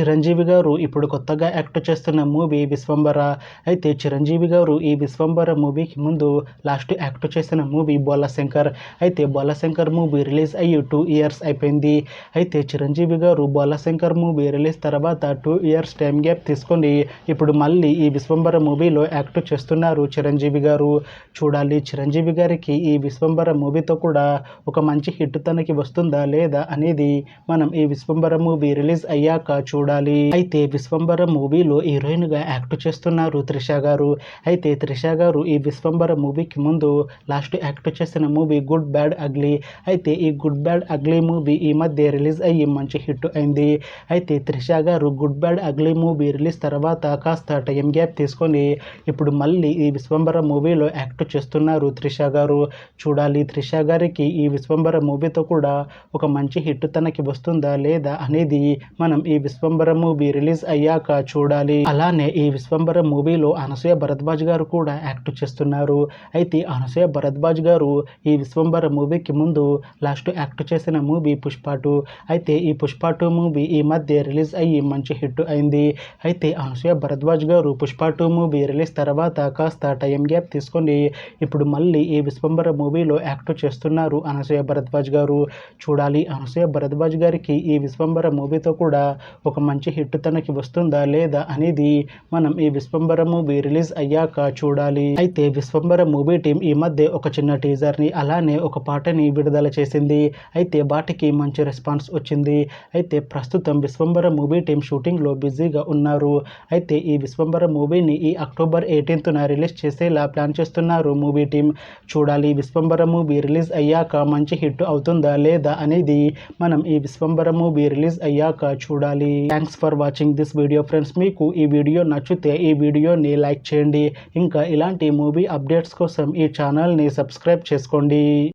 చిరంజీవి గారు ఇప్పుడు కొత్తగా యాక్ట్ చేస్తున్న మూవీ విశ్వంబర. అయితే చిరంజీవి గారు ఈ విశ్వంబర మూవీకి ముందు లాస్ట్ యాక్ట్ చేసిన మూవీ బోలాశంకర్. అయితే బోలాశంకర్ మూవీ రిలీజ్ అయ్యి 2 ఇయర్స్ అయిపోయింది. అయితే చిరంజీవి గారు బోలాశంకర్ మూవీ రిలీజ్ తర్వాత 2 ఇయర్స్ టైం గ్యాప్ తీసుకొని ఇప్పుడు మళ్ళీ ఈ విశ్వంబర మూవీలో యాక్ట్ చేస్తున్నారు చిరంజీవి గారు. చూడాలి చిరంజీవి గారికి ఈ విశ్వంబర మూవీతో కూడా ఒక మంచి హిట్ తనకి వస్తుందా లేదా అనేది మనం ఈ విశ్వంబర మూవీ రిలీజ్ అయ్యాక చూడాలి. అయితే విశ్వంబర మూవీలో హీరోయిన్ గా యాక్ట్ చేస్తున్నారు త్రిష గారు. అయితే త్రిష గారు ఈ విశ్వంబర మూవీకి ముందు లాస్ట్ యాక్ట్ చేసిన మూవీ గుడ్ బ్యాడ్ అగ్లీ. అయితే ఈ గుడ్ బ్యాడ్ అగ్లీ మూవీ ఈ మధ్య రిలీజ్ అయ్యి మంచి హిట్ అయింది. అయితే త్రిష గారు good bad ugly movie release తర్వాత కాస్త టైం గ్యాప్ తీసుకొని ఇప్పుడు మళ్ళీ ఈ విశ్వంబర మూవీలో యాక్ట్ చేస్తున్నారు త్రిష గారు. చూడాలి త్రిష గారికి ఈ విశ్వంబర మూవీతో కూడా ఒక మంచి హిట్ తనకి వస్తుందా లేదా అనేది మనం ఈ విశ్వంబర మూవీ రిలీజ్ అయ్యాక చూడాలి. అలానే ఈ విశ్వంబర మూవీలో అనసూయ భరద్వాజ్ గారు కూడా యాక్ట్ చేస్తున్నారు. అయితే అనసూయ భరద్వాజ్ గారు ఈ విశ్వంబర మూవీకి ముందు లాస్ట్ యాక్ట్ చేసిన మూవీ పుష్ప 2. అయితే ఈ పుష్ప 2 మూవీ ఈ మధ్య రిలీజ్ అయ్యి మంచి హిట్ అయింది. అయితే అనసూయ భరద్వాజ్ గారు పుష్ప 2 మూవీ రిలీజ్ తర్వాత కాస్త టైం గ్యాప్ తీసుకొని ఇప్పుడు మళ్ళీ ఈ విశ్వంబర మూవీలో యాక్ట్ చేస్తున్నారు అనసూయ భరద్వాజ్ గారు. చూడాలి అనసూయ భరద్వాజ్ గారికి ఈ విశ్వంబర మూవీతో కూడా ఒక మంచి హిట్ తనకి వస్తుందా లేదా అనేది మనం ఈ విశ్వంబర మూవీ రిలీజ్ అయ్యాక చూడాలి. అయితే విశ్వంబర మూవీ టీం ఈ మధ్య ఒక చిన్న టీజర్ ని అలానే ఒక పాటని విడుదల చేసింది. అయితే వాటికి మంచి రెస్పాన్స్ వచ్చింది. అయితే ప్రస్తుతం విశ్వంబర మూవీ టీం షూటింగ్ లో బిజీగా ఉన్నారు. అయితే ఈ విశ్వంబర మూవీని ఈ అక్టోబర్ 18న రిలీజ్ చేసేలా ప్లాన్ చేస్తున్నారు మూవీ టీం. చూడాలి విశ్వంబర మూవీ రిలీజ్ అయ్యాక మంచి హిట్ అవుతుందా లేదా అనేది మనం ఈ విశ్వంబర మూవీ రిలీజ్ అయ్యాక చూడాలి. Thanks for watching this video friends. మీకు ఈ వీడియో నచ్చితే ఈ వీడియోని లైక్ చేయండి. ఇంకా ఇలాంటి మూవీ అప్డేట్స్ కోసం ఈ ఛానల్ని సబ్స్క్రైబ్ చేసుకోండి.